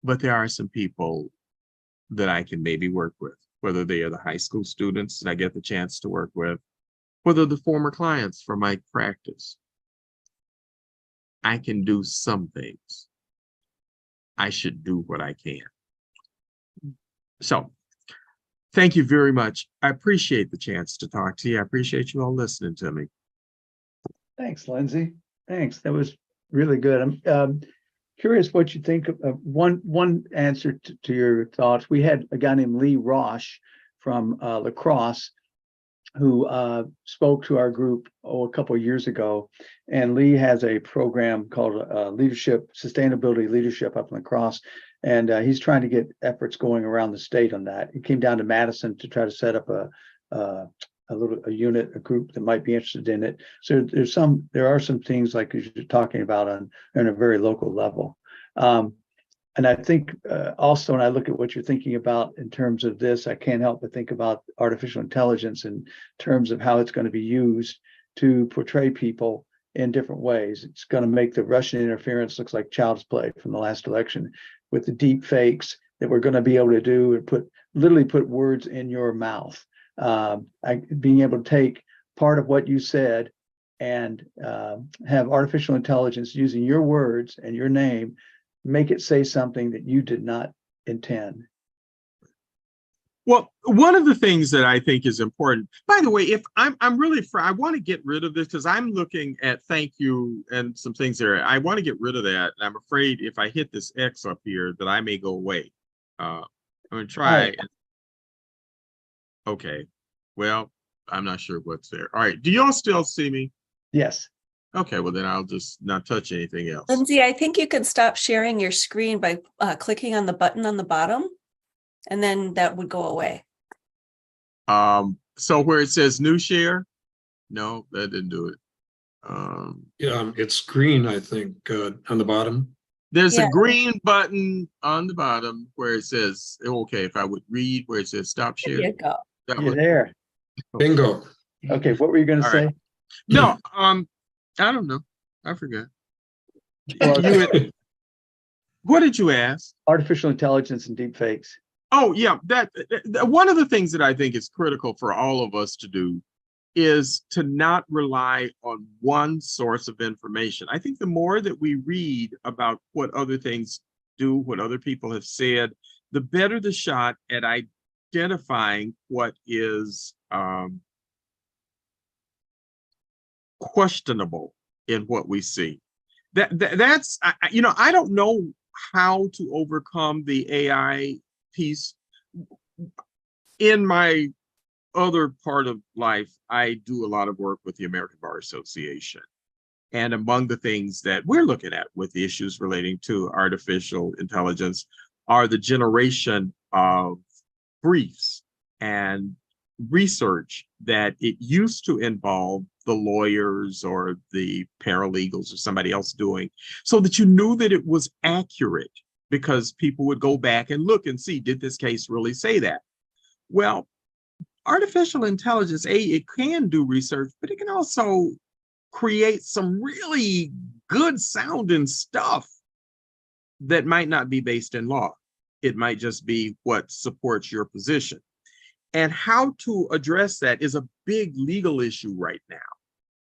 Speaker 1: But there are some people that I can maybe work with, whether they are the high school students that I get the chance to work with, whether the former clients for my practice. I can do some things. I should do what I can. So, thank you very much. I appreciate the chance to talk to you. I appreciate you all listening to me.
Speaker 2: Thanks, Lindsey. Thanks. That was really good. I'm curious what you think of one answer to your thoughts. We had a guy named Lee Roche from La Crosse who spoke to our group a couple of years ago. And Lee has a program called Sustainability Leadership up in La Crosse. And he's trying to get efforts going around the state on that. He came down to Madison to try to set up a group that might be interested in it. So there are some things like you're talking about on a very local level. And I think also when I look at what you're thinking about in terms of this, I can't help but think about artificial intelligence in terms of how it's going to be used to portray people in different ways. It's going to make the Russian interference look like child's play from the last election, with the deep fakes that we're going to be able to do and literally put words in your mouth. Being able to take part of what you said and have artificial intelligence using your words and your name, make it say something that you did not intend.
Speaker 1: Well, one of the things that I think is important, by the way, if I want to get rid of this because I'm looking at thank you and some things there. I want to get rid of that. And I'm afraid if I hit this X up here that I may go away. I'm going to try.
Speaker 2: Right.
Speaker 1: Okay. Well, I'm not sure what's there. All right. Do y'all still see me?
Speaker 2: Yes.
Speaker 1: Okay. Well, then I'll just not touch anything else.
Speaker 3: Lindsey, I think you can stop sharing your screen by clicking on the button on the bottom, and then that would go away.
Speaker 1: So where it says new share, no, that didn't do it.
Speaker 4: Yeah, it's green, I think, on the bottom.
Speaker 1: There's a green button on the bottom where it says, okay, if I would read where it says stop share.
Speaker 3: There you go.
Speaker 2: You're there.
Speaker 4: Bingo.
Speaker 2: Okay, what were you going to say?
Speaker 1: Right. No, I don't know. I forgot.
Speaker 2: Well,
Speaker 1: What did you ask?
Speaker 2: artificial intelligence and deep fakes.
Speaker 1: Oh, yeah. That one of the things that I think is critical for all of us to do is to not rely on one source of information. I think the more that we read about what other things do, what other people have said, the better the shot at identifying what is questionable in what we see. That's I don't know how to overcome the AI piece. In my other part of life, I do a lot of work with the American Bar Association. And among the things that we're looking at with the issues relating to artificial intelligence are the generation of briefs and research that it used to involve the lawyers or the paralegals or somebody else doing, so that you knew that it was accurate, because people would go back and look and see, did this case really say that? Well, artificial intelligence, it can do research, but it can also create some really good sounding stuff that might not be based in law. It might just be what supports your position. And how to address that is a big legal issue right now.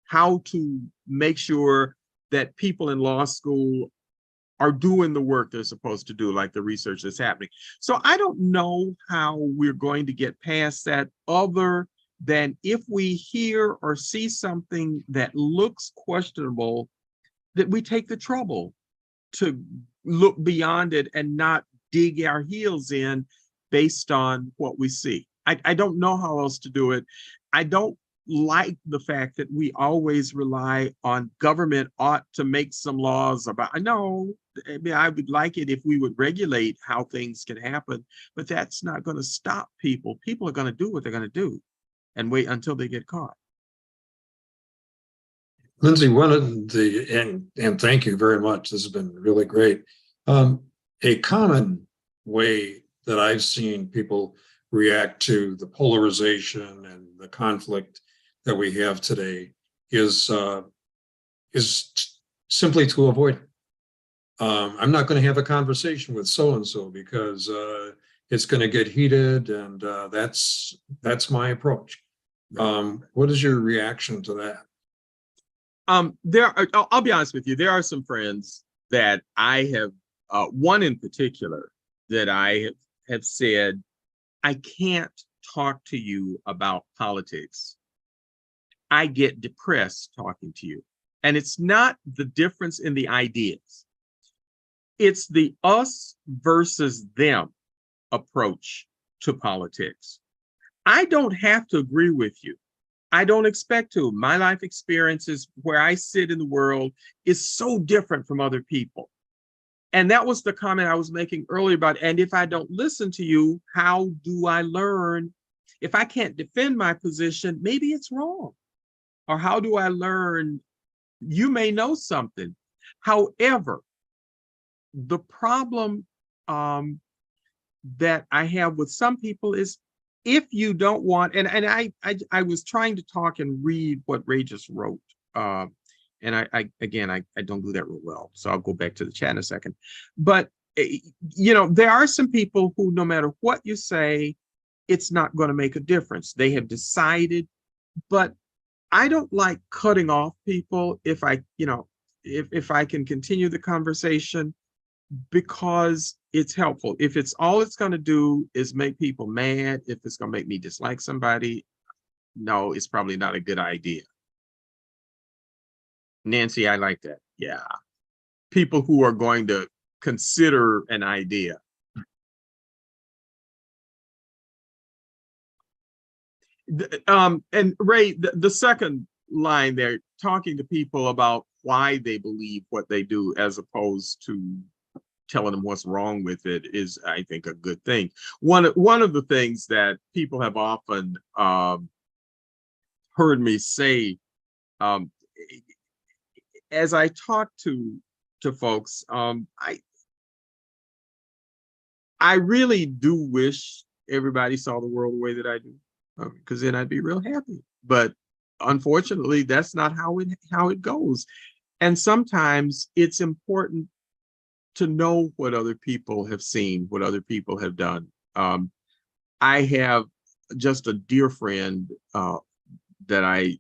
Speaker 1: How to make sure that people in law school are doing the work they're supposed to do, like the research that's happening. So I don't know how we're going to get past that, other than if we hear or see something that looks questionable, that we take the trouble to look beyond it and not dig our heels in based on what we see. I don't know how else to do it. I don't like the fact that we always rely on government ought to make some laws about. No, I mean, I would like it if we would regulate how things can happen, but that's not going to stop people. People are going to do what they're going to do and wait until they get caught.
Speaker 4: Lindsey, one of the, and thank you very much. This has been really great. A common way that I've seen people react to the polarization and the conflict that we have today is simply to avoid it. I'm not going to have a conversation with so-and-so because it's going to get heated, and that's my approach. What is your reaction to that?
Speaker 1: I'll be honest with you, there are some friends that I have, one in particular that I have said, I can't talk to you about politics. I get depressed talking to you. And it's not the difference in the ideas. It's the us versus them approach to politics. I don't have to agree with you. I don't expect to. My life experiences, where I sit in the world, is so different from other people. And that was the comment I was making earlier about, and if I don't listen to you, how do I learn? If I can't defend my position, maybe it's wrong. Or how do I learn? You may know something. However, the problem that I have with some people is, if you don't want, and I was trying to talk and read what Ray just wrote. And I don't do that real well, so I'll go back to the chat in a second. But there are some people who, no matter what you say, it's not going to make a difference. They have decided. But I don't like cutting off people if I can continue the conversation, because it's helpful. If it's all it's going to do is make people mad, if it's going to make me dislike somebody, no, it's probably not a good idea. Nancy, I like that. Yeah. People who are going to consider an idea. And Ray, the second line there, talking to people about why they believe what they do, as opposed to telling them what's wrong with it, is, I think, a good thing. One of the things that people have often heard me say, as I talk to folks, I really do wish everybody saw the world the way that I do, because then I'd be real happy. But unfortunately, that's not how it goes. And sometimes it's important to know what other people have seen, what other people have done. I have just a dear friend that I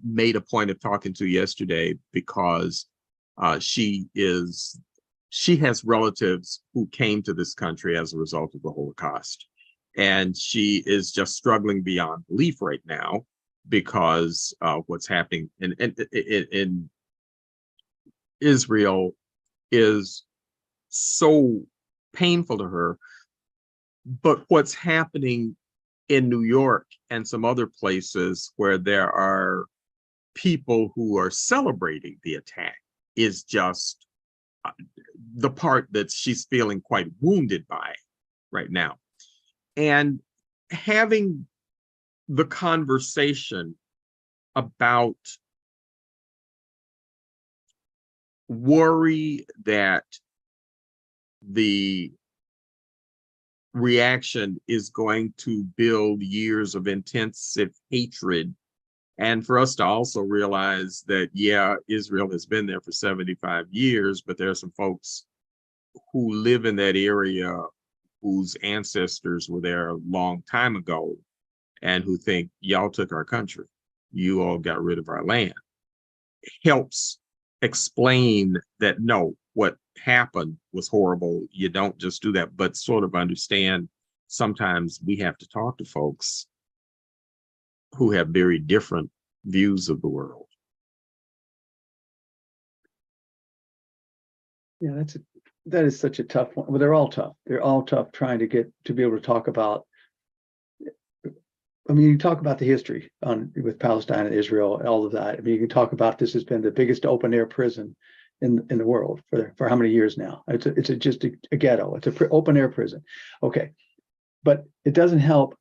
Speaker 1: made a point of talking to yesterday, because she has relatives who came to this country as a result of the Holocaust. And she is just struggling beyond belief right now, because what's happening in Israel is so painful to her. But what's happening in New York and some other places where there are people who are celebrating the attack is just the part that she's feeling quite wounded by right now. And having the conversation about worry that the reaction is going to build years of intensive hatred. And for us to also realize that, yeah, Israel has been there for 75 years, but there are some folks who live in that area whose ancestors were there a long time ago and who think, y'all took our country, you all got rid of our land, helps explain that no, what happened was horrible. You don't just do that, but sort of understand sometimes we have to talk to folks who have very different views of the world.
Speaker 2: Yeah, that is such a tough one. Well, they're all tough. They're all tough trying to get to be able to talk about. I mean, you talk about the history with Palestine and Israel, all of that. I mean, you can talk about this has been the biggest open air prison in the world for how many years now? It's just a ghetto. It's a open air prison. Okay, but it doesn't help.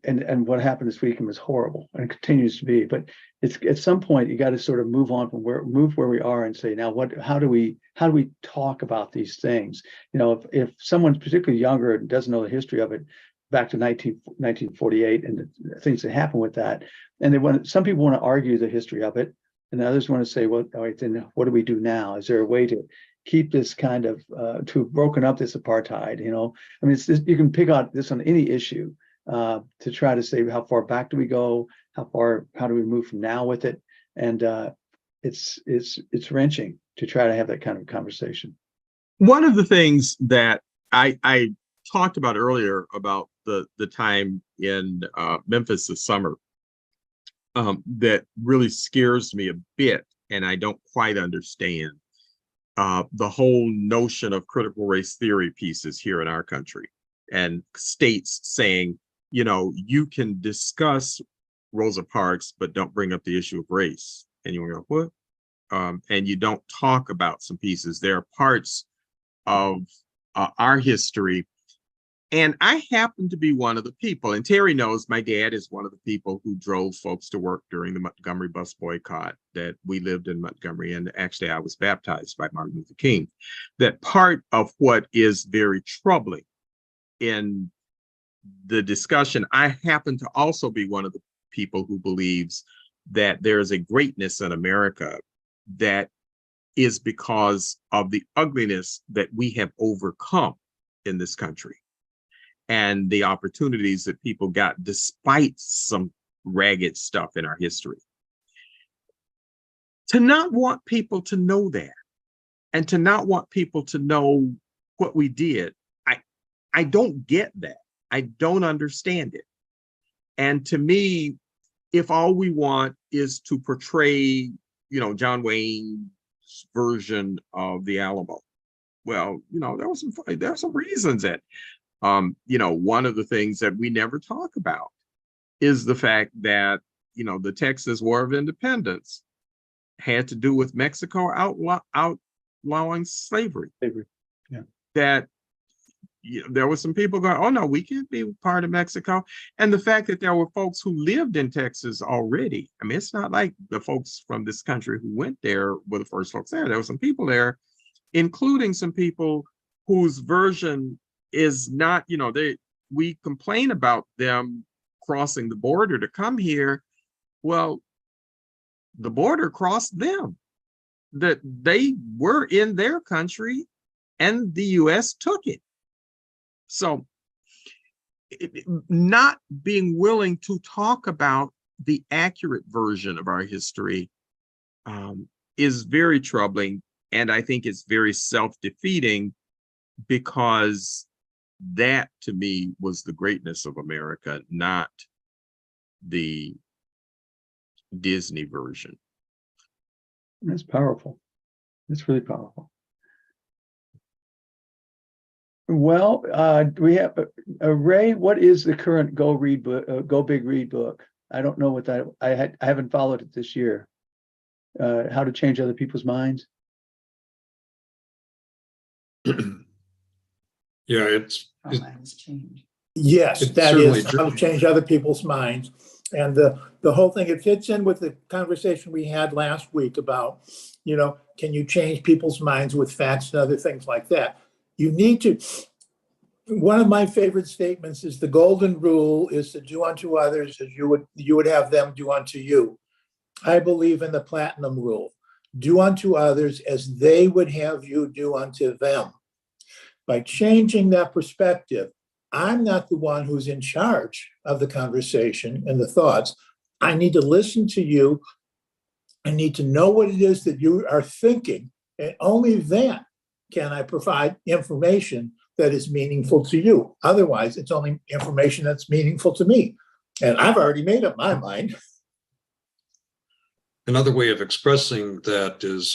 Speaker 2: And what happened this weekend was horrible and it continues to be. But it's at some point you got to sort of move on from where we are and say, now how do we talk about these things? You know, if someone's particularly younger and doesn't know the history of it, back to 1948 and the things that happened with that, and some people want to argue the history of it, and others want to say, well, all right, then what do we do now? Is there a way to keep this kind of to have broken up this apartheid? You know, I mean, you can pick out this on any issue. To try to say how far back do we go, how do we move from now with it, and it's wrenching to try to have that kind of conversation.
Speaker 1: One of the things that I talked about earlier about the time in Memphis this summer that really scares me a bit, and I don't quite understand the whole notion of critical race theory pieces here in our country, and states saying, you know, you can discuss Rosa Parks, but don't bring up the issue of race. And you go, what? And you don't talk about some pieces. There are parts of our history. And I happen to be one of the people, and Terry knows my dad is one of the people who drove folks to work during the Montgomery bus boycott, that we lived in Montgomery. And actually, I was baptized by Martin Luther King. That part of what is very troubling in the discussion, I happen to also be one of the people who believes that there is a greatness in America that is because of the ugliness that we have overcome in this country and the opportunities that people got despite some ragged stuff in our history. To not want people to know that, and to not want people to know what we did, I don't get that. I don't understand it. And to me, if all we want is to portray, you know, John Wayne's version of the Alamo, well, you know, there are some reasons that, you know, one of the things that we never talk about is the fact that, you know, the Texas War of Independence had to do with Mexico outlawing slavery.
Speaker 2: Yeah.
Speaker 1: That there were some people going, oh no, we can't be part of Mexico. And the fact that there were folks who lived in Texas already. I mean, it's not like the folks from this country who went there were the first folks there. There were some people there, including some people whose version is not, you know, we complain about them crossing the border to come here. Well, the border crossed them, that they were in their country and the US took it. So not being willing to talk about the accurate version of our history is very troubling. And I think it's very self-defeating, because that to me was the greatness of America, not the Disney version.
Speaker 2: That's powerful. That's really powerful. Well, we have Ray. What is the current Go Big Read book? I don't know what that. I haven't followed it this year. How to Change Other People's Minds.
Speaker 4: Yeah,
Speaker 5: How minds change. Yes,
Speaker 4: It
Speaker 5: that
Speaker 4: certainly
Speaker 5: is how to
Speaker 4: dri-
Speaker 5: change other people's minds. And the whole thing, it fits in with the conversation we had last week about, can you change people's minds with facts and other things like that? You need to, one of my favorite statements is the golden rule is to do unto others as you would have them do unto you. I believe in the platinum rule. Do unto others as they would have you do unto them. By changing that perspective, I'm not the one who's in charge of the conversation and the thoughts. I need to listen to you. I need to know what it is that you are thinking. And only then can I provide information that is meaningful to you. Otherwise, it's only information that's meaningful to me. And I've already made up my mind.
Speaker 4: Another way of expressing that is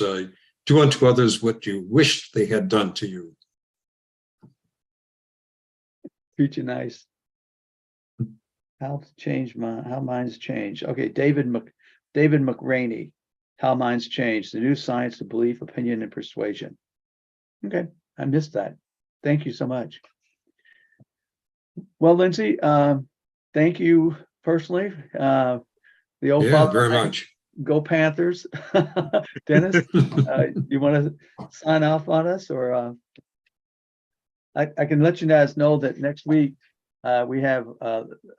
Speaker 4: do unto others what you wish they had done to you.
Speaker 2: Future nice. How minds change. Okay, David McRaney. How minds change. The new science of belief, opinion, and persuasion. Okay, I missed that. Thank you so much. Well, Lindsey, thank you personally. The old
Speaker 4: Yeah,
Speaker 2: father,
Speaker 4: very much.
Speaker 2: Go Panthers. Dennis, you want to sign off on us, or I can let you guys know that next week we have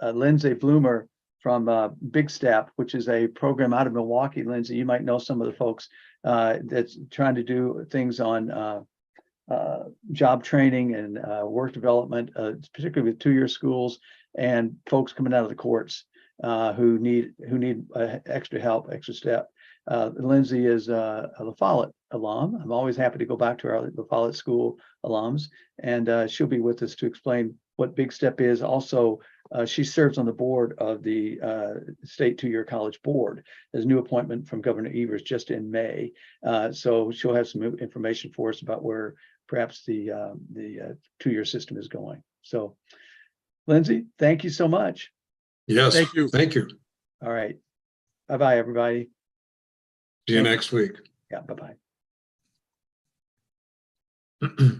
Speaker 2: Lindsey Bloomer from Big Step, which is a program out of Milwaukee. Lindsey, you might know some of the folks that's trying to do things on job training and work development, particularly with two-year schools and folks coming out of the courts who need extra help, extra step. Lindsey is a La Follette alum. I'm always happy to go back to our La Follette School alums, and she'll be with us to explain what Big Step is. Also, she serves on the board of the State Two-Year College Board as a new appointment from Governor Evers just in May. So she'll have some information for us about where perhaps the two-year system is going. So, Lindsey, thank you so much.
Speaker 4: Yes,
Speaker 1: Thank you.
Speaker 4: Thank you.
Speaker 2: All right. Bye-bye, everybody.
Speaker 4: See you next week.
Speaker 2: Yeah, bye-bye.